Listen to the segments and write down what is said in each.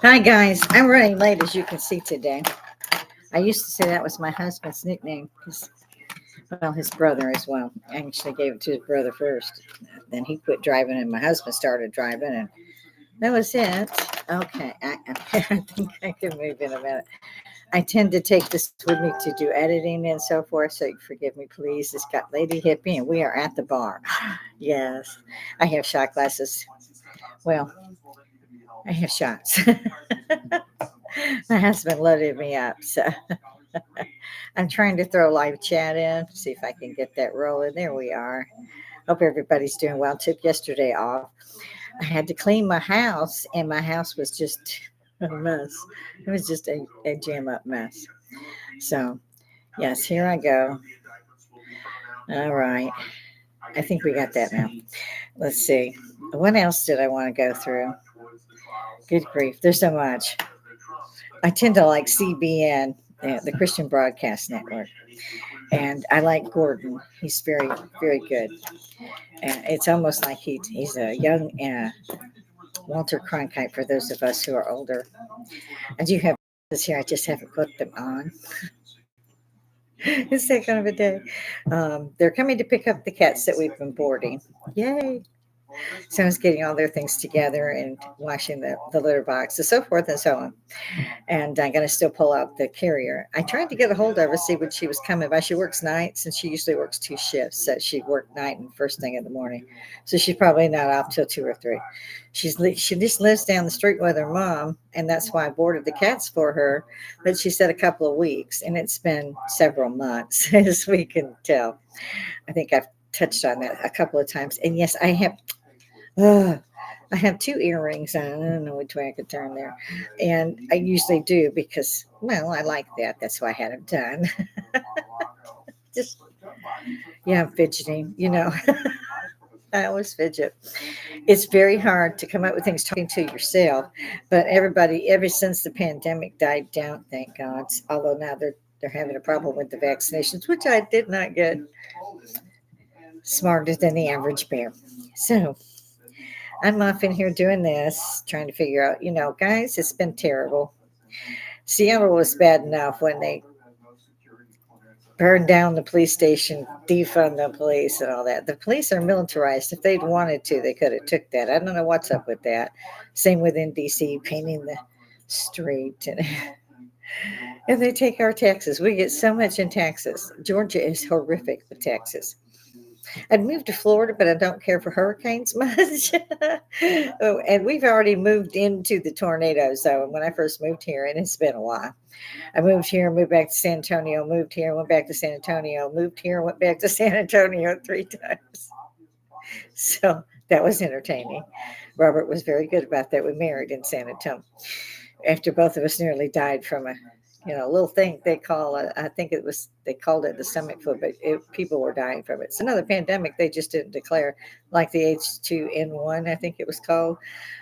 Hi guys, I'm running late as you can see today. I used to say that was my husband's nickname because, well, his brother as well. I actually gave it to his brother first. Then he quit driving and my husband started driving and that was it. Okay, I think I can move in a minute. I tend to take this with me to do editing and so forth, so you forgive me please. It's got Lady Hippy and we are at the bar. Yes, I have shot glasses. Well, I have shots. My husband loaded me up, so I'm trying to throw live chat in, see if I can get that rolling. There we are. Hope everybody's doing well. Took yesterday off. I had to clean my house, and my house was just a mess. It was just a jam up mess. So, yes, here I go. All right. I think we got that now. Let's see. What else did I want to go through? Good grief. There's so much. I tend to like CBN, the Christian Broadcast Network. And I like Gordon. He's very, very good. And it's almost like he's a young Walter Cronkite for those of us who are older. I do have this here. I just haven't put them on. It's that kind of a day. They're coming to pick up the cats that we've been boarding. Yay! So I was getting all their things together and washing the litter box and so forth and so on. And I'm going to still pull out the carrier. I tried to get a hold of her, see when she was coming by. She works nights and she usually works two shifts. So she worked night and first thing in the morning. So she's probably not off till 2 or 3. She just lives down the street with her mom, and that's why I boarded the cats for her. But she said a couple of weeks, and it's been several months, as we can tell. I think I've touched on that a couple of times. And yes, uh, I have two earrings on. I don't know which way I could turn there. And I usually do because, well, I like that. That's why I had them done. Just, yeah, I'm fidgeting. I always fidget. It's very hard to come up with things talking to yourself, but everybody, ever since the pandemic died down, thank God, although now they're having a problem with the vaccinations, which I did not get smarter than the average bear. So I'm off in here doing this, trying to figure out, guys, it's been terrible. Seattle was bad enough when they burned down the police station, defund the police and all that. The police are militarized. If they'd wanted to, they could have took that. I don't know what's up with that. Same with DC painting the street and they take our taxes. We get so much in taxes. Georgia is horrific with taxes. I'd moved to Florida, but I don't care for hurricanes much. Oh, and we've already moved into the tornado zone when I first moved here, and it's been a while. I moved here, moved back to San Antonio, moved here, went back to San Antonio, moved here, went back to San Antonio 3 times. So that was entertaining. Robert was very good about that. We married in San Antonio after both of us nearly died from a little thing they call I think they called it the stomach flu, but people were dying from it. It's another pandemic they just didn't declare, like the H2N1, I think it was called,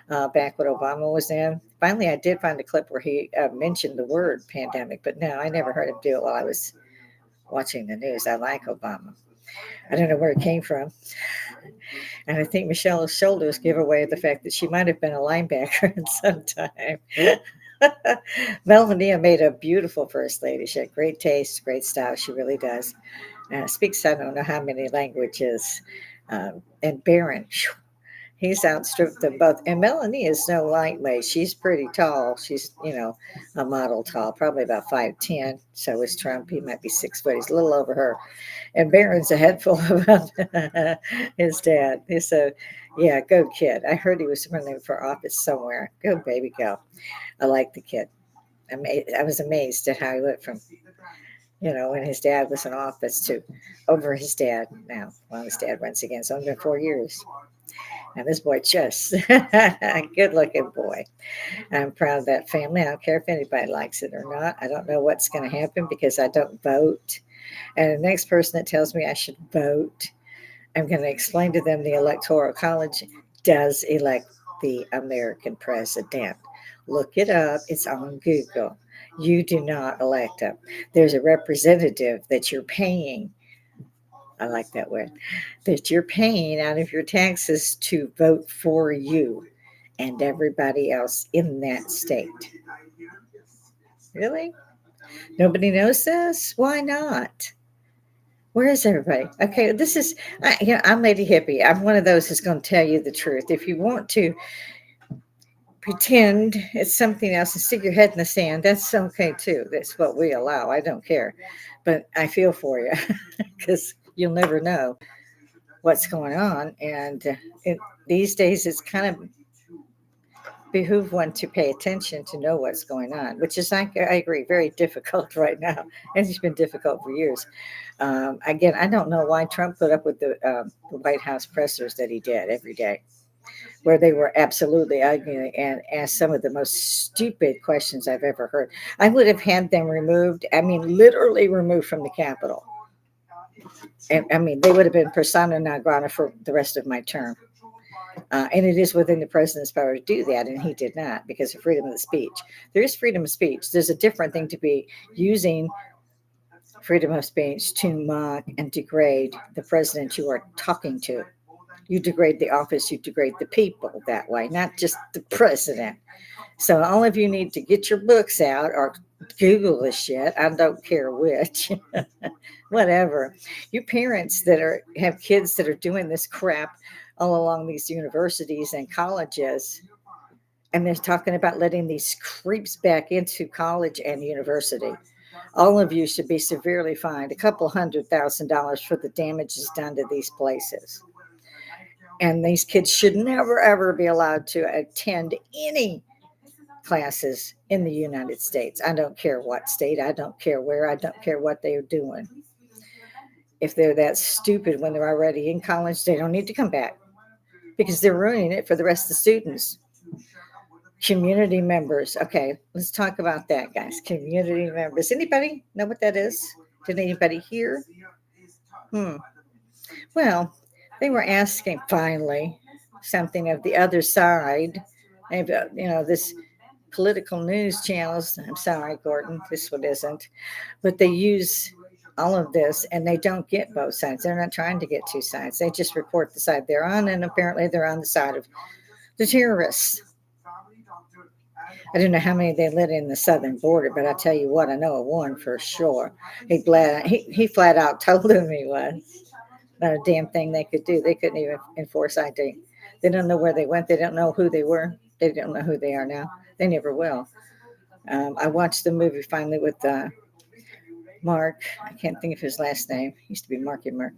back when Obama was in. Finally, I did find a clip where he mentioned the word pandemic, but no, I never heard him do it while I was watching the news. I like Obama. I don't know where it came from. And I think Michelle's shoulders give away the fact that she might have been a linebacker at some time. Melania made a beautiful first lady. She had great taste, great style. She really does. Speaks I don't know how many languages. And Barron, he's outstripped them both. And Melanie is no lightweight. She's pretty tall. She's, a model tall, probably about 5'10". So is Trump. He might be 6 foot. He's a little over her. And Barron's a head full of his dad. So, yeah, go kid. I heard he was running for office somewhere. Go, baby, go. I like the kid. I was amazed at how he went from, when his dad was in office to over his dad now. Well, his dad runs again. It's only been 4 years. And this boy just a good looking boy. I'm proud of that family. I don't care if anybody likes it or not. I don't know what's going to happen because I don't vote. And the next person that tells me I should vote, I'm going to explain to them the Electoral College does elect the American president. Look it up. It's on Google. You do not elect them. There's a representative that you're paying. I like that word. That you're paying out of your taxes to vote for you. and everybody else in that state. Really? Nobody knows this? Why not? Where is everybody? Okay, this is, I'm Lady Hippie. I'm one of those who's going to tell you the truth. If you want to pretend it's something else and stick your head in the sand, that's okay too. That's what we allow. I don't care. But I feel for you because you'll never know what's going on. And these days, it's kind of behoove one to pay attention to know what's going on, which is, I agree, very difficult right now. And it's been difficult for years. Again, I don't know why Trump put up with the White House pressers that he did every day, where they were absolutely arguing and asked some of the most stupid questions I've ever heard. I would have had them removed, I mean, literally removed from the Capitol. And I mean, they would have been persona non grata for the rest of my term. And it is within the president's power to do that, and he did not because of freedom of speech. There is freedom of speech. There's a different thing to be using freedom of speech to mock and degrade the president you are talking to. You degrade the office, you degrade the people that way, not just the president. So all of you need to get your books out or Google this shit. I don't care which. Whatever. You parents that have kids that are doing this crap all along these universities and colleges, and they're talking about letting these creeps back into college and university. All of you should be severely fined, a couple $100,000 for the damages done to these places. And these kids should never, ever be allowed to attend any classes in the United States. I don't care what state, I don't care where, I don't care what they're doing. If they're that stupid when they're already in college, they don't need to come back because they're ruining it for the rest of the students. Community members. Okay, let's talk about that, guys. Community members. Anybody know what that is? Did anybody hear? Well, they were asking finally something of the other side. And, this political news channels. I'm sorry, Gordon, this one isn't. But they use all of this and they don't get both sides. They're not trying to get two sides. They just report the side they're on, and apparently they're on the side of the terrorists. I don't know how many they let in the southern border, but I tell you what, I know of one for sure. He flat out told him he was. Not a damn thing they could do. They couldn't even enforce ID. They don't know where they went. They don't know who they were. They don't know who they are now. They never will. I watched the movie finally with Mark. I can't think of his last name. He used to be Marky Mark.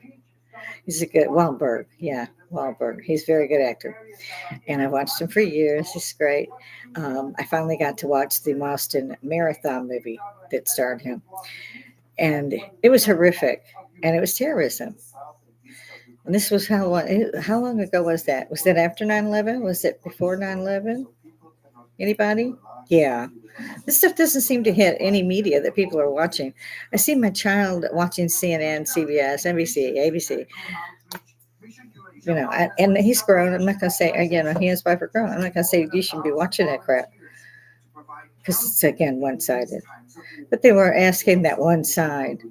He's a good Wahlberg. Yeah, Wahlberg. He's a very good actor. And I watched him for years. He's great. I finally got to watch the Boston Marathon movie that starred him. And it was horrific. And it was terrorism. And this was how long ago was that? Was that after 9/11? Was it before 9/11? Anybody? Yeah. This stuff doesn't seem to hit any media that people are watching. I see my child watching CNN, CBS, NBC, ABC. And he's grown. I'm not going to say, again, he and his wife are grown. I'm not going to say you shouldn't be watching that crap because it's, again, one-sided. But they were asking that one side,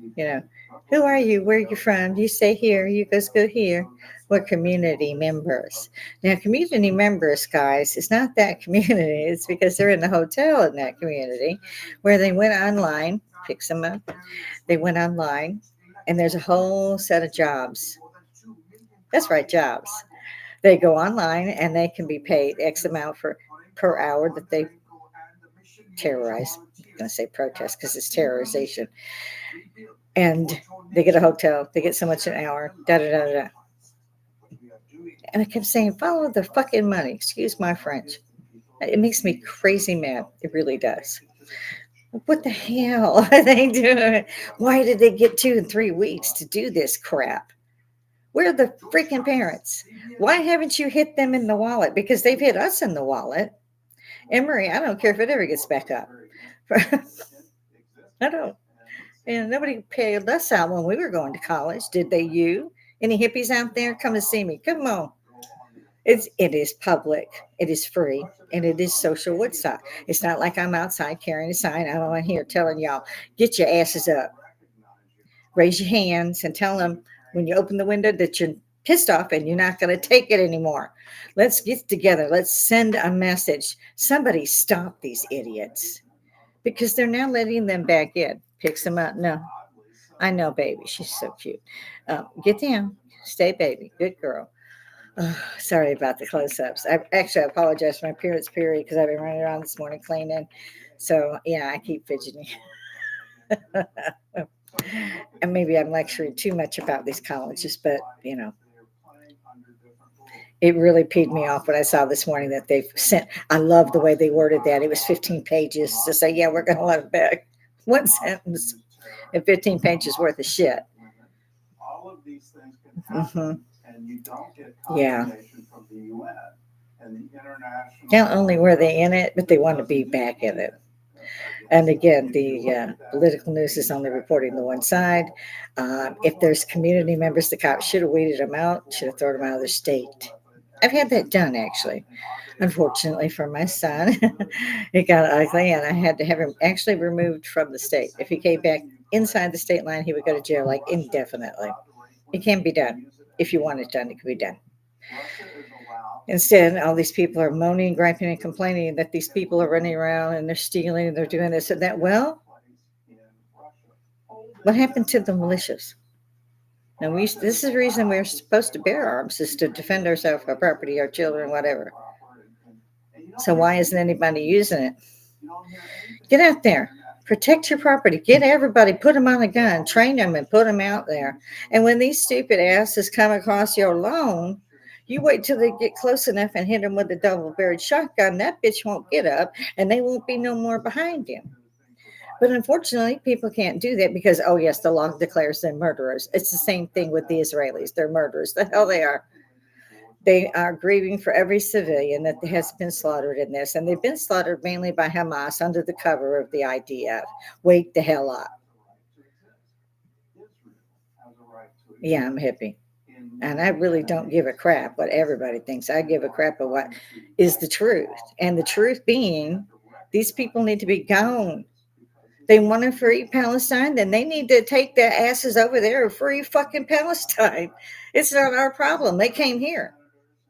who are you? Where are you from? You stay here. You guys go here. We're community members. Now, community members, guys, it's not that community. It's because they're in the hotel in that community where they went online, picks them up. They went online, and there's a whole set of jobs. That's right, jobs. They go online, and they can be paid X amount per hour that they terrorize. I'm going to say protest because it's terrorization. And they get a hotel. They get so much an hour. Da-da-da-da. And I kept saying, follow the fucking money. Excuse my French. It makes me crazy mad. It really does. What the hell are they doing? Why did they get 2 and 3 weeks to do this crap? Where are the freaking parents? Why haven't you hit them in the wallet? Because they've hit us in the wallet. Emery, I don't care if it ever gets back up. I don't. And nobody paid us out when we were going to college. Did they? You? Any hippies out there? Come and see me. Come on. It is public. It is free. And it is social Woodstock. It's not like I'm outside carrying a sign. I'm on here telling y'all, get your asses up. Raise your hands and tell them when you open the window that you're pissed off and you're not going to take it anymore. Let's get together. Let's send a message. Somebody stop these idiots because they're now letting them back in. Picks them up. No, I know, baby. She's so cute. Get down. Stay, baby. Good girl. Oh, sorry about the close-ups. I actually apologize for my appearance period because I've been running around this morning cleaning. So yeah, I keep fidgeting. And maybe I'm lecturing too much about these colleges, but it really peed me off when I saw this morning that they've sent. I love the way they worded that. It was 15 pages to say, yeah, we're going to let it back. One sentence and 15 pages worth of shit. Mm-hmm. Yeah. Not only were they in it, but they want to be back in it. And again, the political news is only reporting the one side. If there's community members, the cops should have weeded them out, should have thrown them out of the state. I've had that done, actually. Unfortunately for my son, it got ugly, and I had to have him actually removed from the state. If he came back inside the state line, he would go to jail like indefinitely. It can be done. If you want it done, it can be done. Instead, all these people are moaning, griping, and complaining that these people are running around and they're stealing and they're doing this and that. Well, what happened to the militias? Now, this is the reason we're supposed to bear arms, is to defend ourselves, our property, our children, whatever. So why isn't anybody using it? Get out there. Protect your property. Get everybody, put them on a gun, train them, and put them out there. And when these stupid asses come across your lawn, you wait till they get close enough and hit them with a double-barreled shotgun. That bitch won't get up, and they won't be no more behind him. But unfortunately, people can't do that because, oh, yes, the law declares them murderers. It's the same thing with the Israelis. They're murderers. The hell they are. They are grieving for every civilian that has been slaughtered in this. And they've been slaughtered mainly by Hamas under the cover of the IDF. Wake the hell up. Yeah, I'm hippie. And I really don't give a crap what everybody thinks. I give a crap of what is the truth. And the truth being, these people need to be gone. They want to free Palestine, then they need to take their asses over there and free fucking Palestine. It's not our problem. They came here.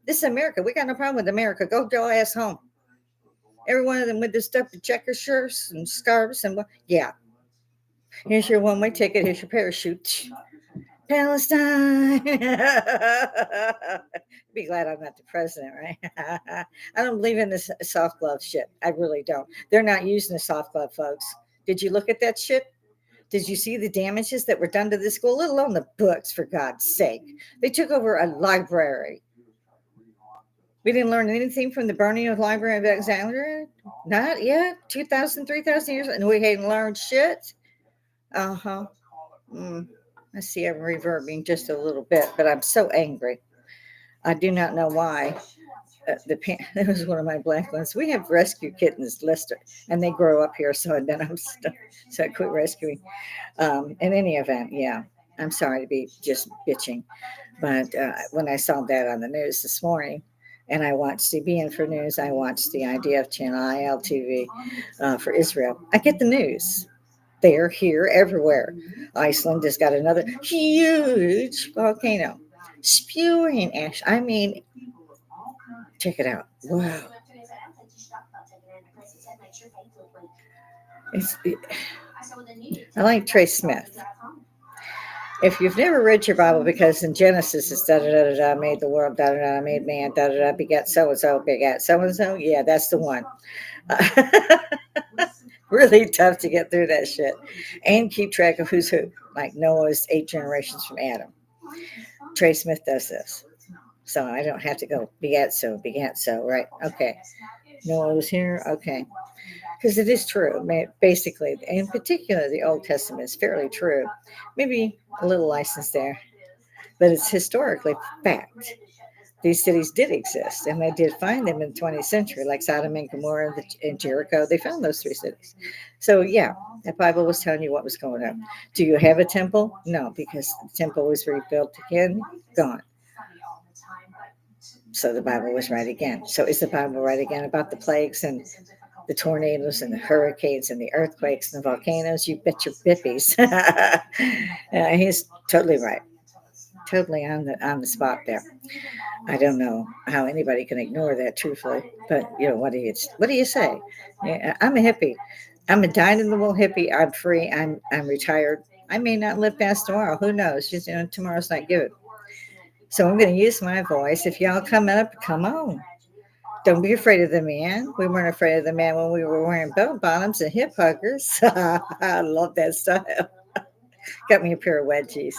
This is America. We got no problem with America. Go your ass home. Every one of them with this stuff, the checker shirts and scarves and yeah. Here's your one-way ticket. Here's your parachute. Palestine. Be glad I'm not the president, right? I don't believe in this soft glove shit. I really don't. They're not using the soft glove, folks. Did you look at that shit? Did you see the damages that were done to this school? Let alone the books, for God's sake. They took over a library. We didn't learn anything from the burning of the Library of Alexandria? Not yet. 2,000, 3,000 years, and we hadn't learned shit? Uh-huh. I see I'm reverbing just a little bit, but I'm so angry. I do not know why. That was one of my black ones. We have rescue kittens, Lester, and they grow up here, so then I'm stuck. So I quit rescuing. In any event, yeah, I'm sorry to be just bitching, but when I saw that on the news this morning, and I watched CBN for news, I watched the IDF channel, ILTV for Israel. I get the news. They're here everywhere. Iceland has got another huge volcano spewing ash. I mean, check it out. Wow. I like Trey Smith. If you've never read your Bible, because in Genesis it's da da da da da, made the world, da da da, made man, da da da, begat so and so, begat so and so. Yeah, that's the one. Really tough to get through that shit and keep track of who's who. Like Noah's 8 generations from Adam. Trey Smith does this, so I don't have to go begat so, right? Okay. Noah was here. Okay. Because it is true, basically, in particular, the Old Testament is fairly true. Maybe a little license there, but it's historically fact. These cities did exist, and they did find them in the 20th century, like Sodom and Gomorrah and Jericho. They found those 3 cities. So, yeah, the Bible was telling you what was going on. Do you have a temple? No, because the temple was rebuilt again, gone. So the Bible was right again. So is the Bible right again about the plagues and the tornadoes and the hurricanes and the earthquakes and the volcanoes? You bet your bippies. He's totally right. totally on the spot there. I don't know how anybody can ignore that, truthfully. But what do you say? Yeah, I'm a hippie. I'm a dyed in the wool hippie. I'm free. I'm retired. I may not live past tomorrow. Who knows? Just tomorrow's not good. So I'm going to use my voice. If y'all come up, come on. Don't be afraid of the man. We weren't afraid of the man when we were wearing bell bottoms and hip huggers. I love that style. Got me a pair of wedgies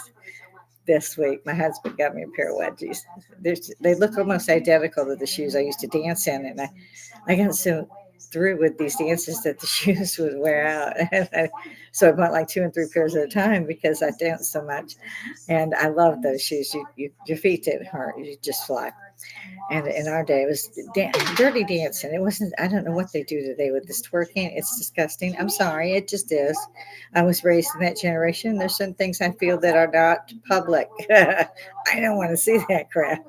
this week. My husband got me a pair of wedgies. They look almost identical to the shoes I used to dance in, and I got so through with these dances that the shoes would wear out. So I bought like 2 and 3 pairs at a time because I danced so much, and I love those shoes. Your feet didn't hurt; you just fly. And in our day, it was dirty dancing. It wasn't. I don't know what they do today with this twerking. It's disgusting. I'm sorry, it just is. I was raised in that generation. There's some things I feel that are not public. I don't want to see that crap.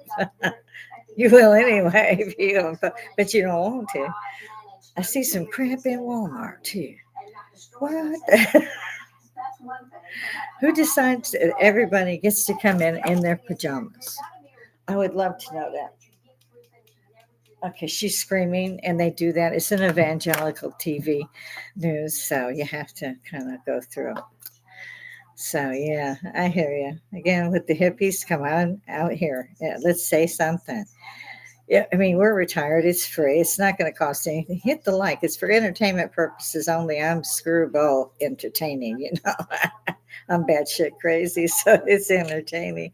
You will anyway, if you don't, but you don't want to. I see some crap in Walmart too. What? Who decides that everybody gets to come in their pajamas? I would love to know that. Okay, she's screaming, and they do that. It's an evangelical TV news, so you have to kind of go through. So yeah, I hear you. Again, with the hippies, come on out here. Yeah, let's say something. Yeah, I mean, we're retired. It's free. It's not going to cost anything. Hit the like. It's for entertainment purposes only. I'm screwball entertaining, I'm batshit crazy, so it's entertaining.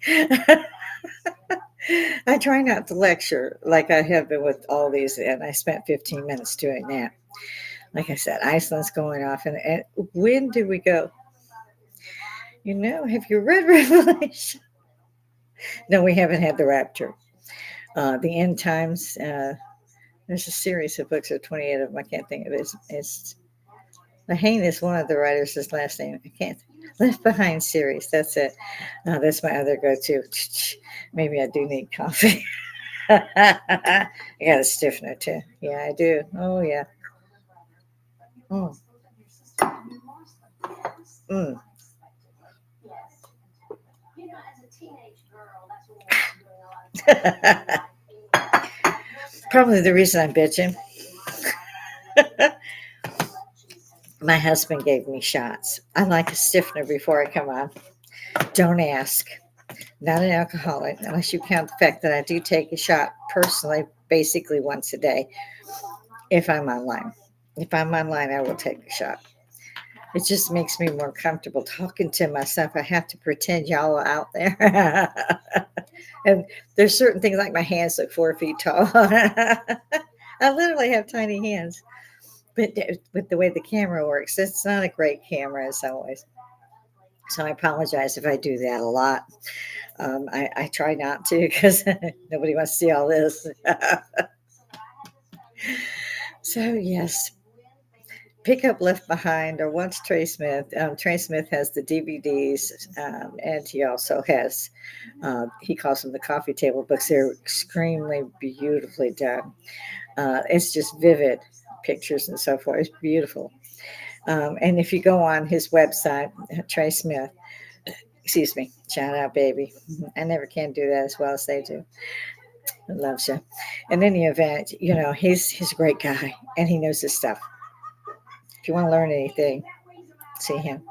I try not to lecture like I have been with all these, and I spent 15 minutes doing that. Like I said, Iceland's going off, and when do we go? Have you read Revelation? No, we haven't had the rapture. The end times. There's a series of books, or 28 of them. I can't think of it. It's Lahane is one of the writers. His last name I can't. Left Behind series. That's it. That's my other go-to. Maybe I do need coffee. I got a stiffener too. Yeah, I do. Oh yeah. Mm. Mm. Probably the reason I'm bitching. My husband gave me shots. I like a stiffener before I come on. Don't ask. Not an alcoholic, unless you count the fact that I do take a shot personally, basically once a day, if I'm online. If I'm online, I will take a shot. It just makes me more comfortable talking to myself. I have to pretend y'all are out there. And there's certain things like my hands look 4 feet tall. I literally have tiny hands. But with the way the camera works, it's not a great camera as always. So I apologize if I do that a lot. I try not to because nobody wants to see all this. So, yes, pick up Left Behind or Once Trey Smith. Trey Smith has the DVDs, and he also has, he calls them the coffee table books. They're extremely beautifully done. It's just vivid pictures and so forth. It's beautiful. And if you go on his website, Trey Smith, excuse me, shout out, baby. I never can do that as well as they do. I loves you. In any event, he's a great guy and he knows his stuff. If you want to learn anything, see him.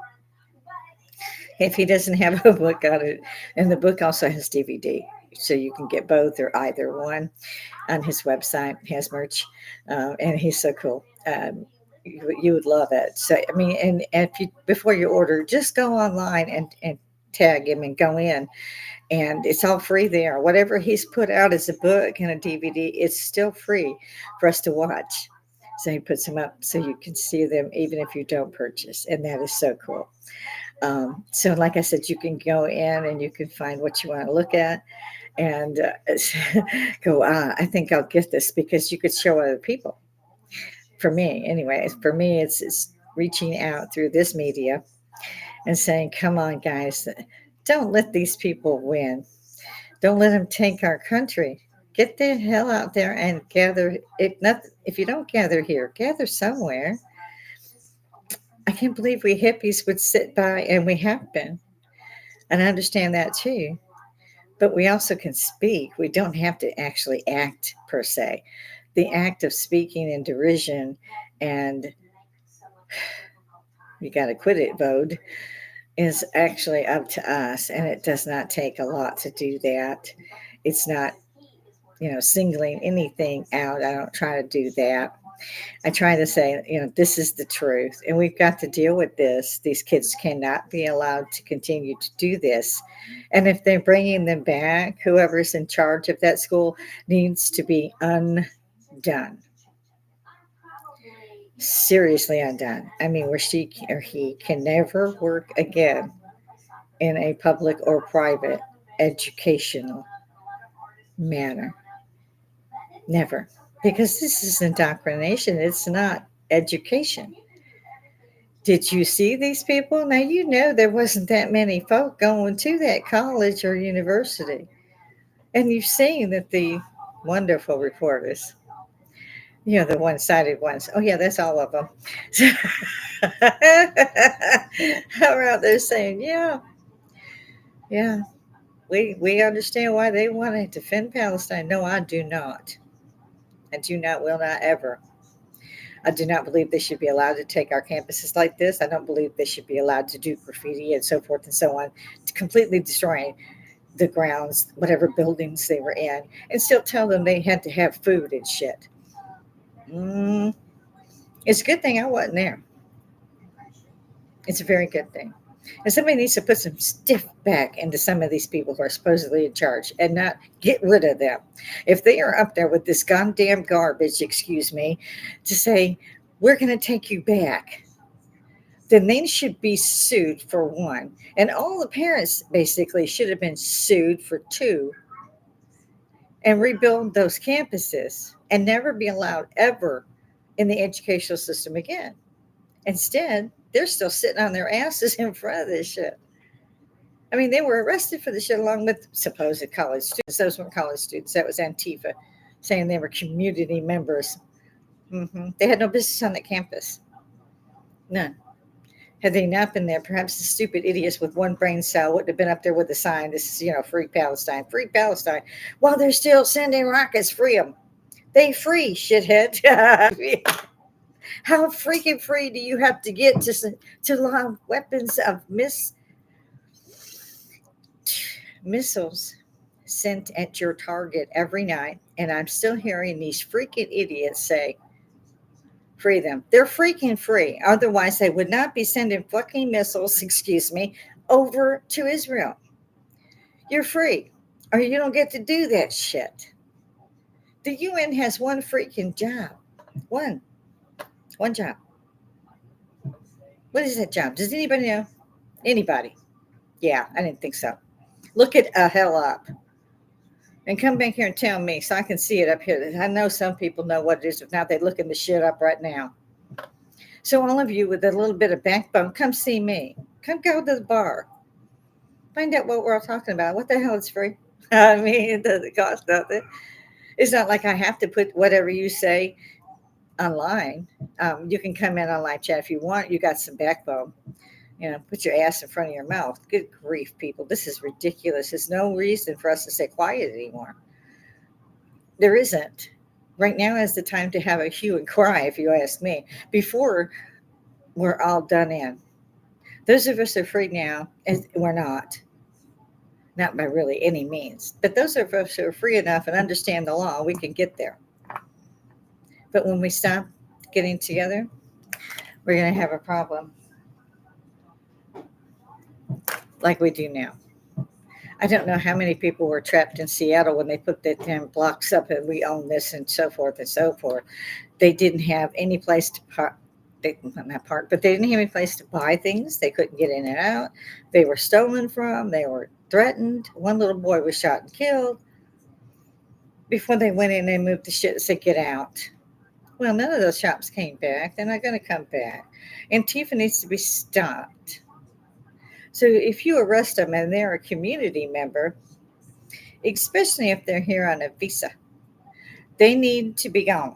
If he doesn't have a book on it, and the book also has DVD, so you can get both or either one on his website. He has merch, and he's so cool. You would love it. So, I mean, and if you before you order, just go online and tag him and go in, and it's all free there. Whatever he's put out as a book and a DVD, it's still free for us to watch. So he puts them up so you can see them even if you don't purchase, and that is so cool. So, like I said, you can go in and you can find what you want to look at, and go. I think I'll get this because you could show other people. For me, anyway, for me, it's reaching out through this media and saying, "Come on, guys, don't let these people win. Don't let them take our country. Get the hell out there and gather. If you don't gather here, gather somewhere." I can't believe we hippies would sit by, and we have been. And I understand that too. But we also can speak. We don't have to actually act per se. The act of speaking in derision and you got to quit it, Vode, is actually up to us. And it does not take a lot to do that. It's not, singling anything out. I don't try to do that. I try to say, this is the truth, and we've got to deal with this. These kids cannot be allowed to continue to do this. And if they're bringing them back, whoever's in charge of that school needs to be undone. Seriously undone. I mean, where she or he can never work again in a public or private educational manner. Never. Because this is indoctrination, it's not education. Did you see these people? Now, there wasn't that many folk going to that college or university. And you've seen that the wonderful reporters, the one sided ones, oh, yeah, that's all of them. Are out there saying, yeah, we understand why they want to defend Palestine. No, I do not. I do not, will not ever. I do not believe they should be allowed to take our campuses like this. I don't believe they should be allowed to do graffiti and so forth and so on, to completely destroying the grounds, whatever buildings they were in, and still tell them they had to have food and shit. It's a good thing I wasn't there. It's a very good thing. And somebody needs to put some stiff back into some of these people who are supposedly in charge and not get rid of them. If they are up there with this goddamn garbage, excuse me, to say, we're going to take you back, then they should be sued for one. And all the parents basically should have been sued for two and rebuild those campuses and never be allowed ever in the educational system again. Instead, they're still sitting on their asses in front of this shit. I mean, they were arrested for the shit along with supposed college students. Those weren't college students. That was Antifa saying they were community members. They had no business on that campus. None. Had they not been there, perhaps the stupid idiots with one brain cell wouldn't have been up there with a sign. This is, free Palestine, free Palestine. While they're still sending rockets, free them. They free, shithead. How freaking free do you have to get to launch weapons of missiles sent at your target every night? And I'm still hearing these freaking idiots say, free them. They're freaking free. Otherwise, they would not be sending fucking missiles, over to Israel. You're free, or you don't get to do that shit. The UN has one freaking job. One job. What is that job? Does anybody know? Anybody? Yeah, I didn't think so. Look it hell up. And come back here and tell me so I can see it up here. I know some people know what it is, but now they're looking the shit up right now. So all of you with a little bit of backbone, come see me. Come go to the bar. Find out what we're all talking about. What the hell is free? I mean, it doesn't cost nothing. It's not like I have to put whatever you say online. You can come in on live chat if you want. You got some backbone. Put your ass in front of your mouth. Good grief, people. This is ridiculous. There's no reason for us to stay quiet anymore. There isn't. Right now is the time to have a hue and cry, if you ask me, before we're all done in. Those of us who are free now, and we're not by really any means, but those of us who are free enough and understand the law, we can get there. But when we stop getting together, we're going to have a problem like we do now. I don't know how many people were trapped in Seattle when they put the 10 blocks up and we own this and so forth and so forth. They didn't have any place to park. But they didn't have any place to buy things. They couldn't get in and out. They were stolen from. They were threatened. One little boy was shot and killed. Before they went in and moved the shit and said, get out. Well, none of those shops came back. They're not going to come back. Antifa needs to be stopped. So if you arrest them and they're a community member, especially if they're here on a visa, they need to be gone.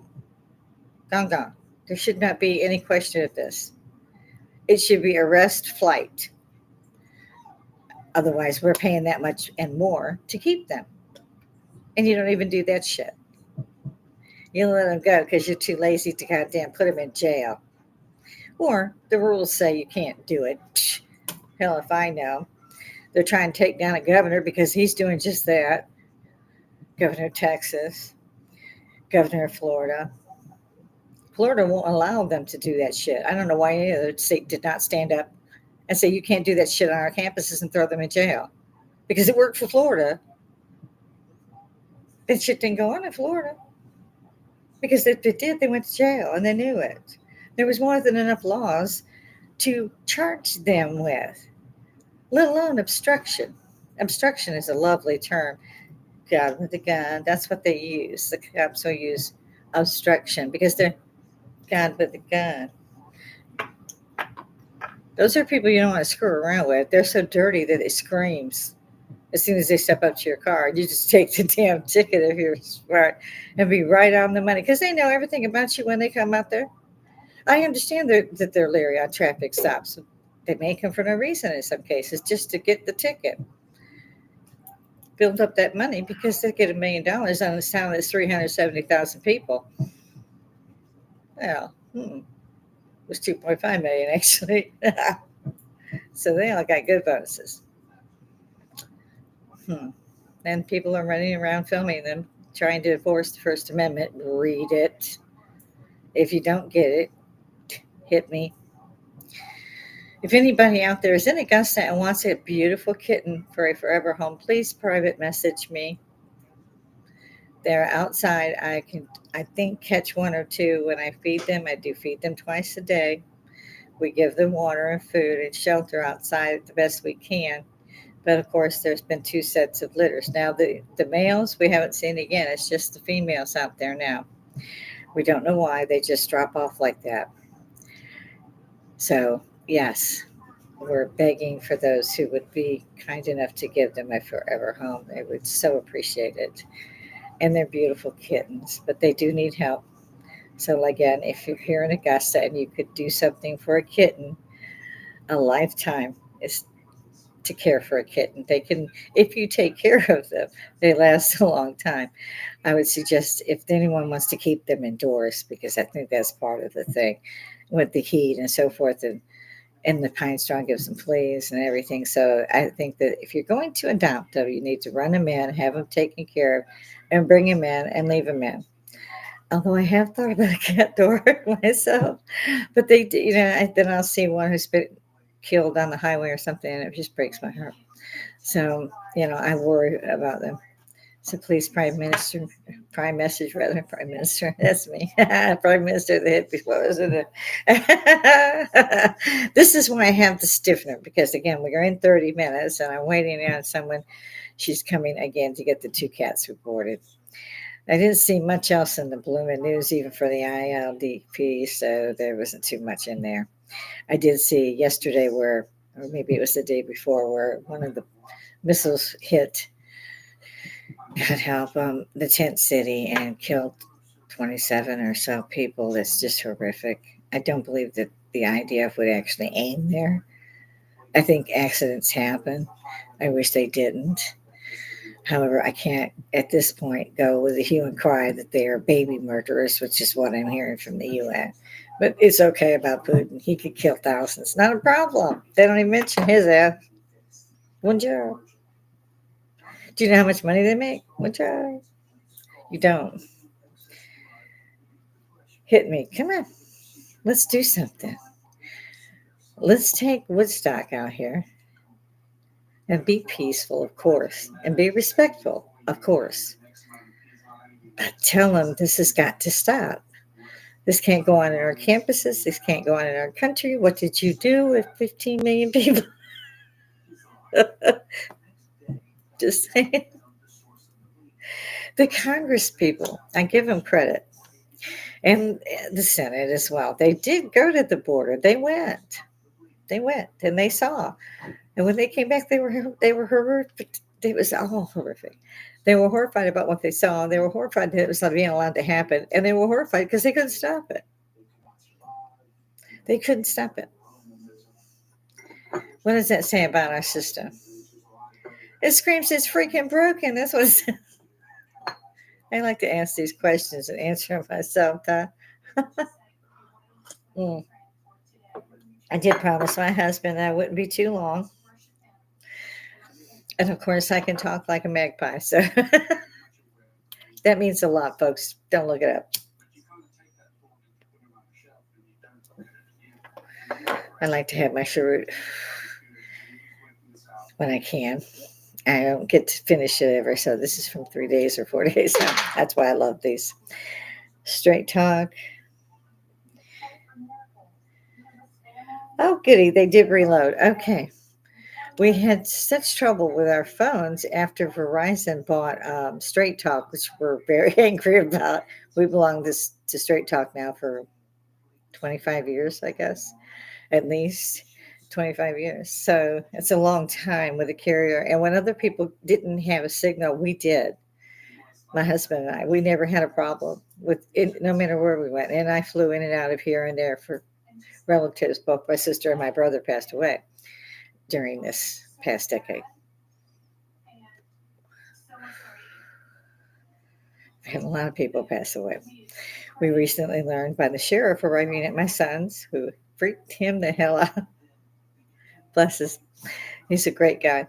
Gone. There should not be any question of this. It should be arrest, flight. Otherwise, we're paying that much and more to keep them. And you don't even do that shit. You let them go because you're too lazy to goddamn put them in jail. Or the rules say you can't do it. Psh, hell if I know. They're trying to take down a governor because he's doing just that. Governor of Texas, governor of Florida. Florida won't allow them to do that shit. I don't know why any other state did not stand up and say you can't do that shit on our campuses and throw them in jail. Because it worked for Florida. That shit didn't go on in Florida. Because if it did, they went to jail and they knew it. There was more than enough laws to charge them with, let alone obstruction. Obstruction is a lovely term. God with a gun, that's what they use. The cops will use obstruction because they're God with a gun. Those are people you don't want to screw around with. They're so dirty that it screams as soon as they step up to your car. You just take the damn ticket if you're smart and be right on the money because they know everything about you when they come out there. I understand that they're leery on traffic stops. They may come for no reason in some cases, just to get the ticket. Build up that money because they get $1 million on a town that's 370,000 people. Well, it was 2.5 million actually. So they all got good bonuses. And people are running around filming them, trying to enforce the First Amendment. Read it. If you don't get it, hit me. If anybody out there is in Augusta and wants a beautiful kitten for a forever home, please private message me. They're outside. I think, catch one or two when I feed them. I do feed them twice a day. We give them water and food and shelter outside the best we can. But of course, there's been 2 sets of litters. Now, the males we haven't seen again. It's just the females out there now. We don't know why. They just drop off like that. So, yes, we're begging for those who would be kind enough to give them a forever home. They would so appreciate it. And they're beautiful kittens, but they do need help. So, again, if you're here in Augusta and you could do something for a kitten, a lifetime is to care for a kitten. They can, if you take care of them, they last a long time. I would suggest if anyone wants to keep them indoors, because I think that's part of the thing with the heat and so forth, and the pine straw gives them fleas and everything. So I think that if you're going to adopt them, you need to run them in, have them taken care of, and bring them in and leave them in. Although I have thought about a cat door myself, but they, then I'll see one who's been killed on the highway or something, and it just breaks my heart. So, I worry about them. So please, Prime Minister, Prime Minister, that's me, Prime Minister of the Hippy Bar. This is why I have the stiffener, because again, we are in 30 minutes and I'm waiting on someone. She's coming again to get the 2 cats reported. I didn't see much else in the blooming news, even for the ILDP, so there wasn't too much in there. I did see yesterday or maybe it was the day before, where one of the missiles hit, God help, the tent city and killed 27 or so people. That's just horrific. I don't believe that the IDF would actually aim there. I think accidents happen. I wish they didn't. However, I can't at this point go with the hue and cry that they are baby murderers, which is what I'm hearing from the UN. But it's okay about Putin. He could kill thousands. Not a problem. They don't even mention his ass. One job. Do you know how much money they make? One job. You don't. Hit me. Come on. Let's do something. Let's take Woodstock out here and be peaceful, of course, and be respectful, of course. But tell them this has got to stop. This can't go on in our campuses. This can't go on in our country. What did you do with 15 million people? Just saying. The Congress people, I give them credit. And the Senate as well. They did go to the border. They went. And they saw. And when they came back, they were horrific. It was all horrific. They were horrified about what they saw. They were horrified that it was not being allowed to happen. And they were horrified because they couldn't stop it. They couldn't stop it. What does that say about our system? It screams it's freaking broken. That's what it says. I like to ask these questions and answer them myself, Todd. Mm. I did promise my husband I wouldn't be too long. And of course, I can talk like a magpie. So that means a lot, folks. Don't look it up. I like to have my cheroot when I can. I don't get to finish it ever. So this is from 3 days or 4 days now. That's why I love these. Straight talk. Oh, goody. They did reload. Okay. We had such trouble with our phones after Verizon bought Straight Talk, which we're very angry about. We belong to Straight Talk now for 25 years, I guess, at least 25 years. So it's a long time with a carrier. And when other people didn't have a signal, we did. My husband and I, we never had a problem with it, no matter where we went. And I flew in and out of here and there for relatives. Both my sister and my brother passed away during this past decade. I had a lot of people pass away. We recently learned by the sheriff arriving at my son's, who freaked him the hell out. Bless his, he's a great guy.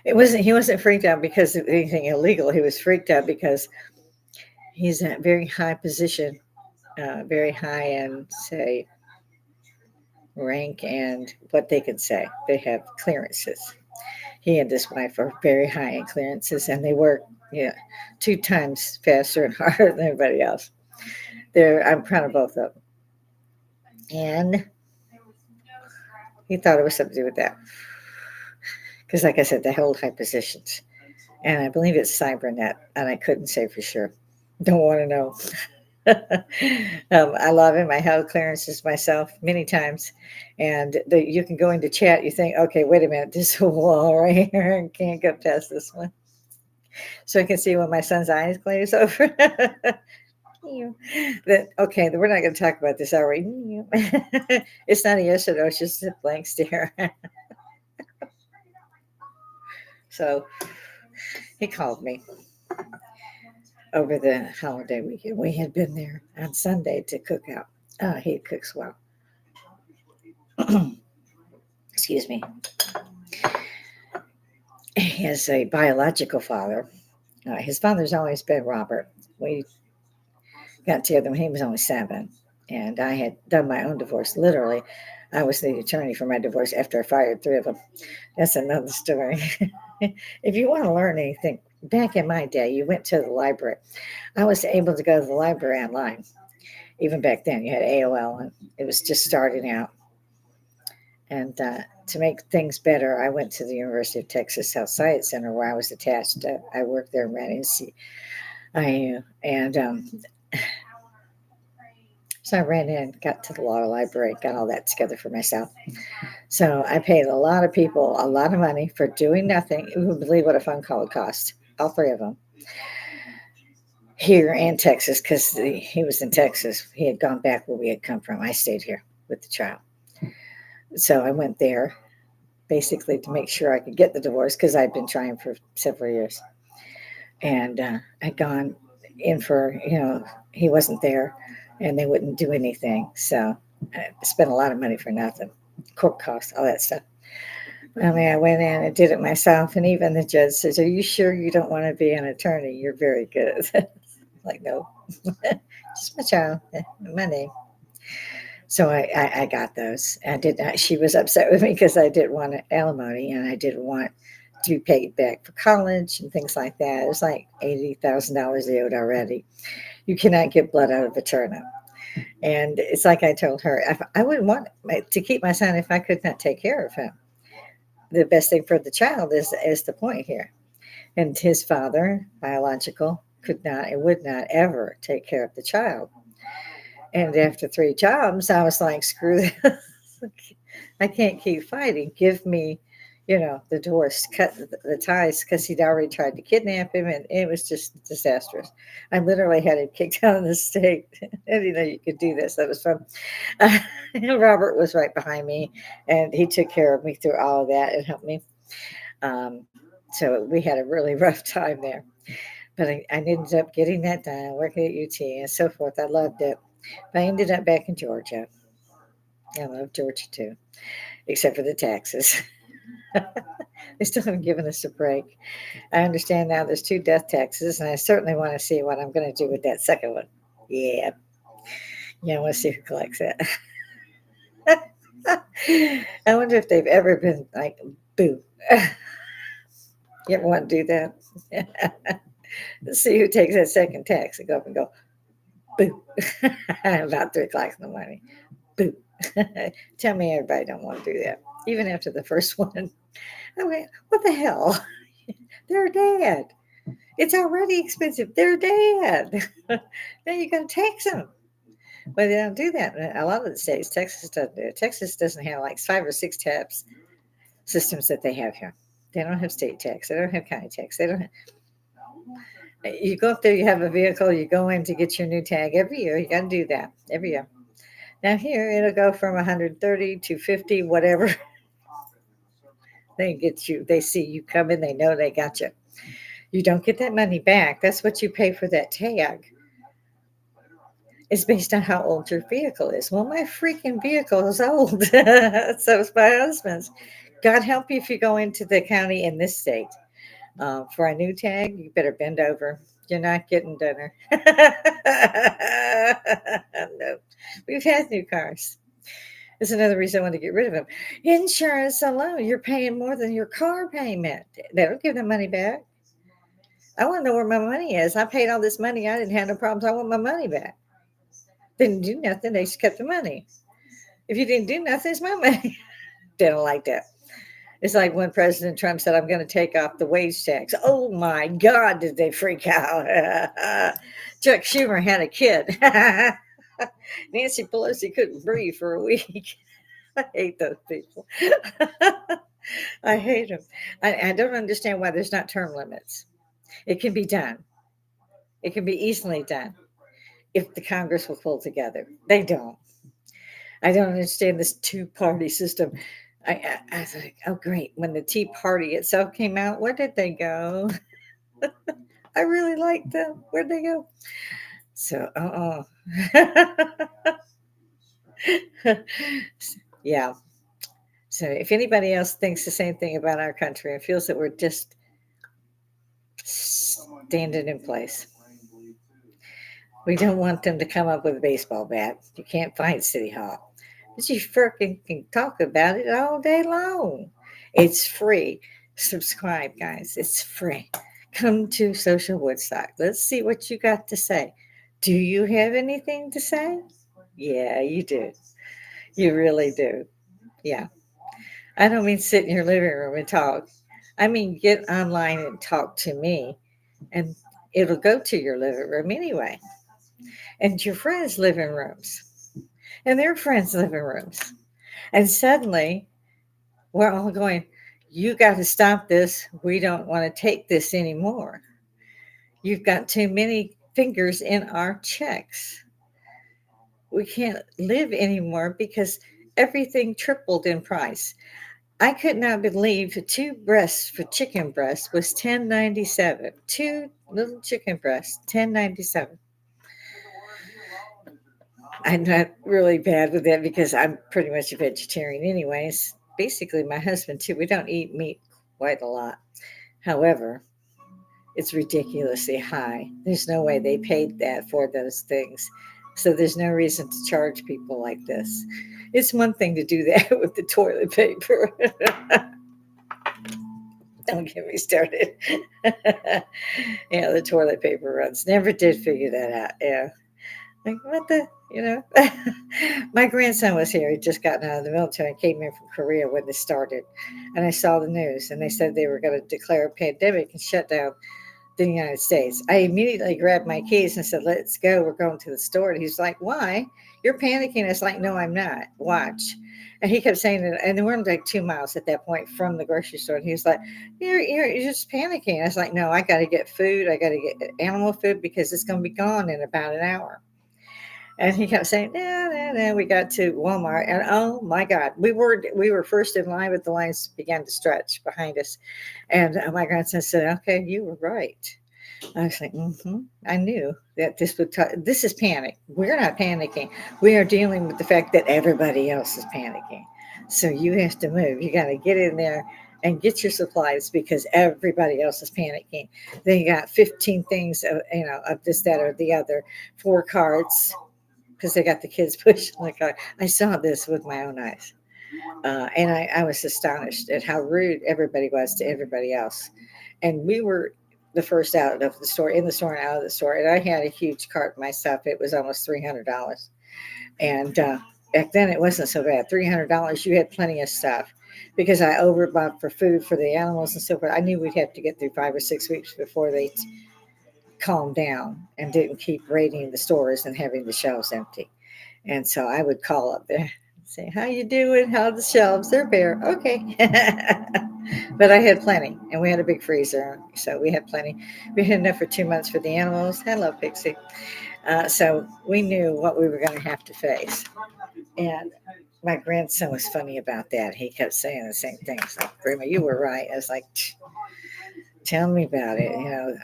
He wasn't freaked out because of anything illegal. He was freaked out because he's in a very high position, very high in say rank and what they can say. They have clearances. He and his wife are very high in clearances, and they work, 2 times faster and harder than everybody else. I'm proud of both of them. And he thought it was something to do with that. Because, like I said, they hold high positions. And I believe it's Cybernet, and I couldn't say for sure. Don't want to know. I love him. I held clearances myself many times. And you can go into chat. You think, okay, wait a minute. There's a wall right here. I can't go past this one. So I can see when my son's eyes glaze over. That okay, we're not going to talk about this, are we? It's not a yes or no, it's just a blank stare. So he called me over the holiday weekend. We had been there on Sunday to cook out. He cooks well. Excuse me. He has a biological father. His father's always been Robert. We got together when he was only 7, and I had done my own divorce. Literally, I was the attorney for my divorce after I fired 3 of them. That's another story. If you want to learn anything, back in my day, you went to the library. I was able to go to the library online. Even back then, you had AOL, and it was just starting out. And to make things better, I went to the University of Texas Health Science Center, where I was attached. I worked there in residency. So I ran in, got to the law library, got all that together for myself. So I paid a lot of people a lot of money for doing nothing. You would believe what a phone call would cost, all 3 of them, here in Texas, because he was in Texas. He had gone back where we had come from. I stayed here with the child. So I went there basically to make sure I could get the divorce, because I'd been trying for several years. And I'd gone in for, he wasn't there and they wouldn't do anything. So I spent a lot of money for nothing, court costs, all that stuff. I mean, I went in and did it myself. And even the judge says, "Are you sure you don't want to be an attorney? You're very good." Like, no, just my child, my name. So I got those. I did not. She was upset with me because I didn't want alimony, and I didn't want to be paid back for college and things like that. It was like $80,000 they owed already. You cannot get blood out of a turnip. And it's like I told her, I wouldn't want to keep my son if I could not take care of him. The best thing for the child is the point here. And his father, biological, could not and would not ever take care of the child. And after 3 jobs, I was like, screw this. I can't keep fighting. Give me, the divorce, cut the ties, because he'd already tried to kidnap him, and it was just disastrous. I literally had him kicked out of the state. I didn't know you could do this. That was fun. Robert was right behind me, and he took care of me through all of that and helped me. So we had a really rough time there. But I ended up getting that done, working at UT and so forth. I loved it. But I ended up back in Georgia. I love Georgia too, except for the taxes. They still haven't given us a break. I understand now there's two death taxes, and I certainly want to see what I'm going to do with that second one. Yeah, yeah, I want to see who collects that. I wonder if they've ever been like, boo. You ever want to do that? See who takes that second tax and go up and go, boo. About 3 o'clock in the morning. Boo. Tell me everybody don't want to do that. Even after the first one. I mean, what the hell? They're dead. It's already expensive. They're dead. Now you got to tax them. But they don't do that in a lot of the states. Texas doesn't do it. Texas doesn't have like 5 or 6 tax systems that they have here. They don't have state tax. They don't have county tax. They don't. You go up there. You have a vehicle. You go in to get your new tag every year. You got to do that every year. Now here it'll go from 130 to 50, whatever. They get you. They see you coming. They know they got you. You don't get that money back. That's what you pay for that tag. It's based on how old your vehicle is. Well, my freaking vehicle is old. So is my husband's. God help you if you go into the county in this state for a new tag. You better bend over. You're not getting dinner. No, we've had new cars. That's another reason I want to get rid of them. Insurance alone, you're paying more than your car payment. They don't give the money back. I want to know where my money is. I paid all this money. I didn't have no problems. I want my money back. They didn't do nothing. They just kept the money. If you didn't do nothing, it's my money. They don't like that. It's like when President Trump said, I'm going to take off the wage tax. Oh my God, did they freak out? Chuck Schumer had a kid. Nancy Pelosi couldn't breathe for a week. I hate those people. I hate them. I don't understand why there's not term limits. It can be done. It can be easily done if the Congress will pull together. They don't. I don't understand this two-party system. I was like, oh, great. When the Tea Party itself came out, where did they go? I really liked them. Where'd they go? So, yeah. So, if anybody else thinks the same thing about our country and feels that we're just standing in place, we don't want them to come up with a baseball bat. You can't find City Hall. But you freaking can talk about it all day long. It's free. Subscribe, guys. It's free. Come to Social Woodstock. Let's see what you got to say. Do you have anything to say? Yeah, you do. You really do. Yeah. I don't mean sit in your living room and talk. I mean get online and talk to me, and it'll go to your living room anyway, and your friends' living rooms, and their friends' living rooms. And suddenly we're all going, you got to stop this. We don't want to take this anymore. You've got too many fingers in our checks. We can't live anymore because everything tripled in price. I could not believe 2 breasts for chicken breast was $10.97. 2 little chicken breasts, $10.97. I'm not really bad with that because I'm pretty much a vegetarian anyways. Basically, my husband too. We don't eat meat quite a lot. However, it's ridiculously high. There's no way they paid that for those things. So there's no reason to charge people like this. It's one thing to do that with the toilet paper. Don't get me started. Yeah, the toilet paper runs. Never did figure that out. Yeah. Like, what the, My grandson was here. He'd just gotten out of the military and came in from Korea when this started. And I saw the news, and they said they were going to declare a pandemic and shut down the United States. I immediately grabbed my keys and said, let's go. We're going to the store. And he's like, why? You're panicking. I was like, no, I'm not. Watch. And he kept saying it. And we're like 2 miles at that point from the grocery store. And he was like, you're just panicking. I was like, no, I got to get food. I got to get animal food because it's going to be gone in about an hour. And he kept saying, "No, no, no." We got to Walmart, and oh my God, we were first in line, but the lines began to stretch behind us. And my grandson said, "Okay, you were right." I was like, I knew that this is panic. We're not panicking. We are dealing with the fact that everybody else is panicking. So you have to move. You got to get in there and get your supplies because everybody else is panicking. They got 15 things of this, that, or the other, 4 carts because they got the kids pushing the car. I saw this with my own eyes. And I was astonished at how rude everybody was to everybody else. And we were the first out of the store, in the store and out of the store. And I had a huge cart myself. It was almost $300. And back then it wasn't so bad. $300, you had plenty of stuff because I overbought for food for the animals and so forth. I knew we'd have to get through 5 or 6 weeks before they calmed down and didn't keep raiding the stores and having the shelves empty. And so I would call up there and say, "How you doing? How are the shelves? They're bare." Okay. But I had plenty, and we had a big freezer, so we had plenty. We had enough for 2 months for the animals. Hello, Pixie. So we knew what we were going to have to face. And my grandson was funny about that. He kept saying the same things like, "Grandma, you were right." I was like, "Tell me about it."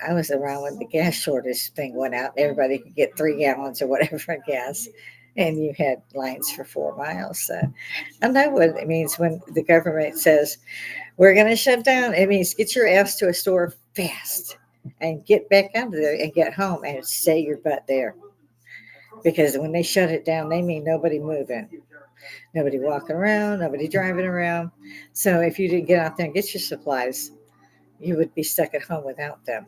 I was around when the gas shortage thing went out. Everybody could get 3 gallons or whatever of gas, and you had lines for 4 miles. So I know what it means when the government says we're going to shut down. It means get your ass to a store fast and get back out of there and get home and stay your butt there. Because when they shut it down, they mean nobody moving, nobody walking around, nobody driving around. So if you didn't get out there and get your supplies, you would be stuck at home without them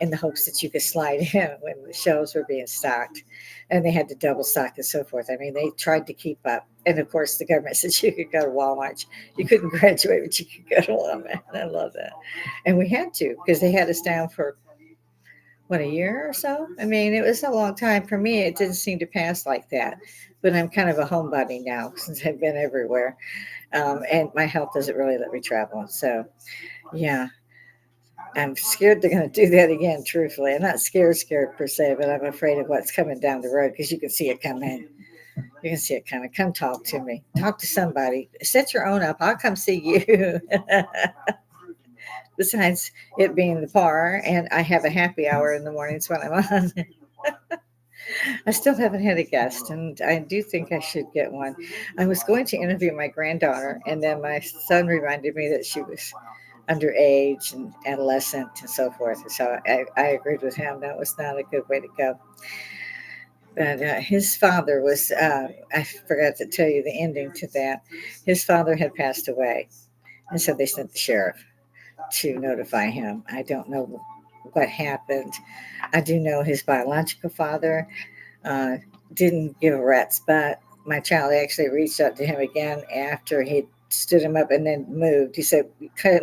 in the hopes that you could slide in when the shelves were being stocked and they had to double stock and so forth. I mean, they tried to keep up. And of course, the government said you could go to Walmart. You couldn't graduate, but you could go to Walmart. I love that. And we had to because they had us down for, what, a year or so? I mean, it was a long time. For me, it didn't seem to pass like that. But I'm kind of a homebody now since I've been everywhere. And my health doesn't really let me travel. So, yeah, I'm scared they're going to do that again, truthfully. I'm not scared per se, but I'm afraid of what's coming down the road because you can see it coming. You can see it coming. Come talk to me. Talk to somebody. Set your own up. I'll come see you. Besides it being the bar, and I have a happy hour in the mornings when I'm on. I still haven't had a guest, and I do think I should get one. I was going to interview my granddaughter, and then my son reminded me that she was underage and adolescent and so forth. So I agreed with him. That was not a good way to go. But his father was, I forgot to tell you the ending to that. His father had passed away. And so they sent the sheriff to notify him. I don't know what happened. I do know his biological father uh, didn't give a rat's butt. My child actually reached out to him again after he stood him up and then moved. He said,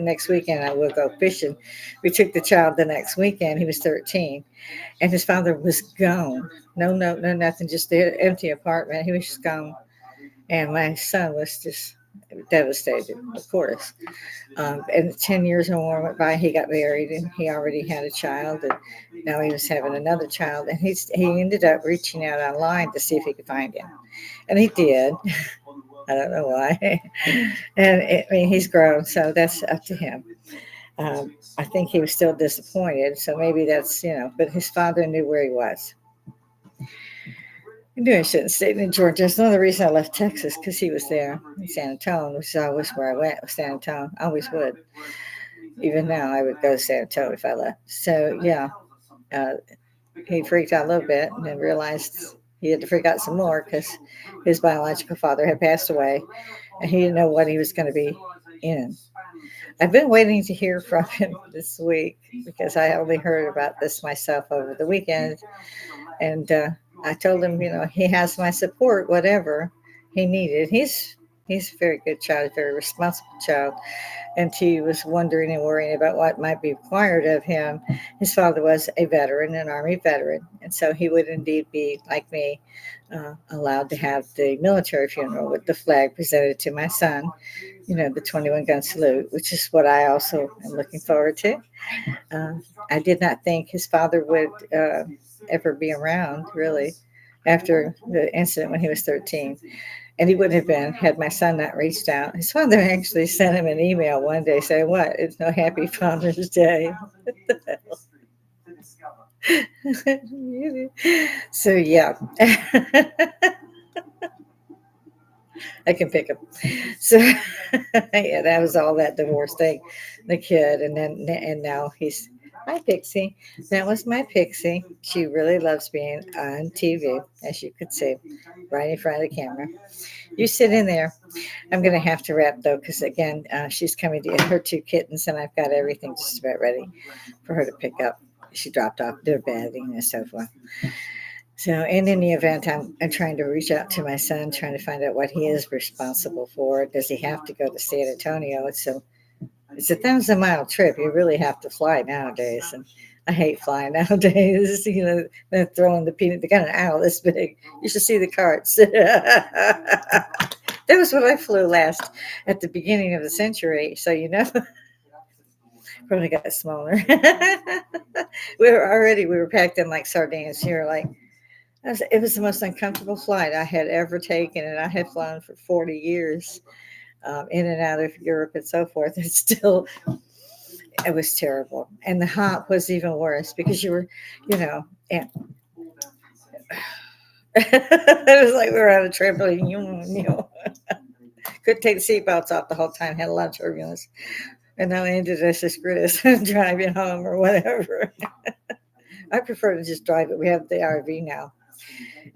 "Next weekend I will go fishing." We took the child the next weekend. He was 13, and his father was gone. No note, no nothing, just the empty apartment. He was just gone. And my son was just devastated, of course. And 10 years or more went by. He got married and he already had a child. And now he was having another child. And he ended up reaching out online to see if he could find him. And he did. I don't know why. And I mean, he's grown, so that's up to him. I think he was still disappointed. So maybe that's, but his father knew where he was. I knew I shouldn't stay in Georgia. That's another reason I left Texas because he was there in San Antonio, which is always where I went, was San Antonio. I always would. Even now, I would go to San Antonio if I left. So, yeah, uh, he freaked out a little bit and then realized he had to freak out some more because his biological father had passed away and he didn't know what he was going to be in. I've been waiting to hear from him this week because I only heard about this myself over the weekend. And I told him, he has my support, whatever he needed. He's a very good child, a very responsible child. And he was wondering and worrying about what might be required of him. His father was a veteran, an Army veteran, and so he would indeed be, like me, allowed to have the military funeral with the flag presented to my son, the 21 gun salute, which is what I also am looking forward to. I did not think his father would ever be around, really. after the incident when he was 13. And he wouldn't have been had my son not reached out. His father actually sent him an email one day saying, "What? It's no Happy Father's Day." So, yeah. I can pick him. So, yeah, that was all that divorce thing, the kid, and now he's my Pixie. That was my Pixie. She really loves being on TV, as you could see, right in front of the camera. You sit in there. I'm going to have to wrap though, because again, she's coming to get her two kittens, and I've got everything just about ready for her to pick up. She dropped off their bedding and so forth. So, in any event, I'm trying to reach out to my son, trying to find out what he is responsible for. Does he have to go to San Antonio? It's a 1,000-mile trip. You really have to fly nowadays, and I hate flying nowadays. They're throwing the peanut. They got an owl this big. You should see the carts. That was what I flew last at the beginning of the century. So probably got smaller. We were packed in like sardines. You were like. It was the most uncomfortable flight I had ever taken, and I had flown for 40 years in and out of Europe and so forth. And still, it was terrible. And the hot was even worse because you were, and it was like we were on a trampoline. Couldn't take the seatbelts off the whole time, had a lot of turbulence. And now ended us to screw us driving home or whatever. I prefer to just drive it. We have the RV now.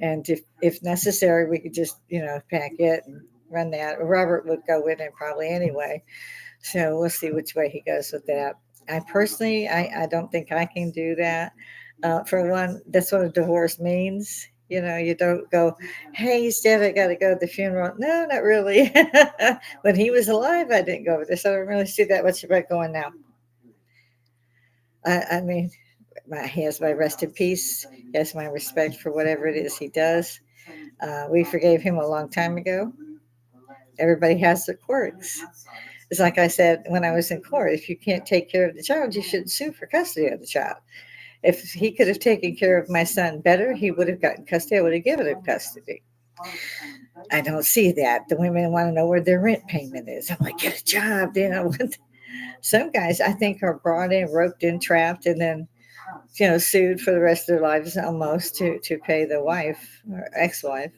And if necessary, we could just, pack it and run that. Robert would go with him probably anyway. So we'll see which way he goes with that. I personally, I don't think I can do that. For one, that's what a divorce means. You don't go, "Hey, he's dead. I got to go to the funeral." No, not really. When he was alive, I didn't go with this. I don't really see that much about going now. I mean, he has my rest in peace. He has my respect for whatever it is he does. We forgave him a long time ago. Everybody has their quirks. It's like I said when I was in court, if you can't take care of the child, you shouldn't sue for custody of the child. If he could have taken care of my son better, he would have gotten custody. I would have given him custody. I don't see that. The women want to know where their rent payment is. I'm like, get a job. Some guys I think are brought in, roped in, trapped, and then sued for the rest of their lives almost to pay the wife or ex-wife.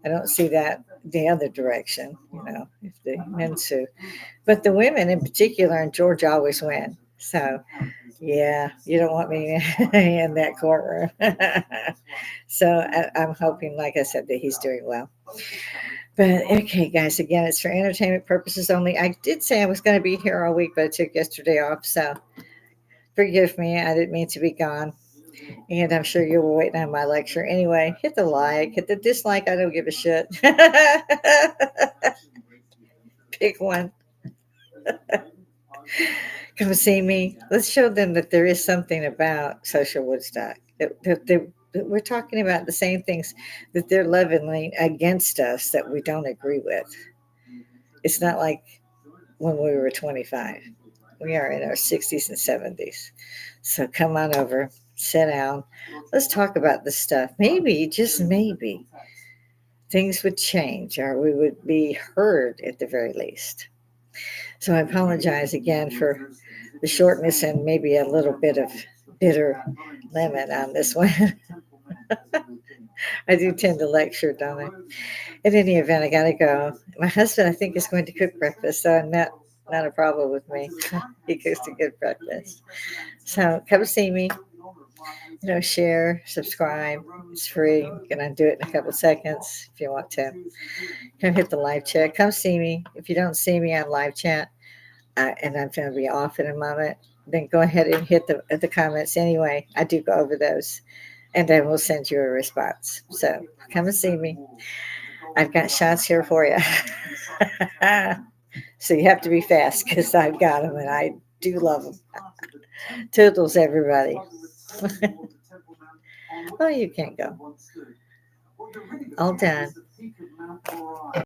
I don't see that the other direction, if the men sue. But the women in particular in Georgia always win. So, yeah, you don't want me in that courtroom. So I'm hoping, like I said, that he's doing well. But okay, guys, again, it's for entertainment purposes only. I did say I was going to be here all week, but I took yesterday off. So forgive me. I didn't mean to be gone. And I'm sure you were waiting on my lecture. Anyway, hit the like, hit the dislike. I don't give a shit. Pick one. Come see me. Let's show them that there is something about social Woodstock. That we're talking about the same things that they're leveling against us that we don't agree with. It's not like when we were 25. We are in our 60s and 70s. So come on over, sit down. Let's talk about this stuff. Maybe, just maybe, things would change or we would be heard at the very least. So I apologize again for the shortness and maybe a little bit of bitter lemon on this one. I do tend to lecture, don't I? In any event, I gotta go. My husband, I think, is going to cook breakfast, so not a problem with me. He cooks a good breakfast. So come see me. Share, subscribe. It's free. You can undo it in a couple seconds if you want to. Come hit the live chat. Come see me. If you don't see me on live chat, and I'm going to be off in a moment, then go ahead and hit the comments anyway. I do go over those, and I will send you a response. So come and see me. I've got shots here for you. So you have to be fast because I've got them, and I do love them. Toodles, everybody. Oh, you can't go. All done.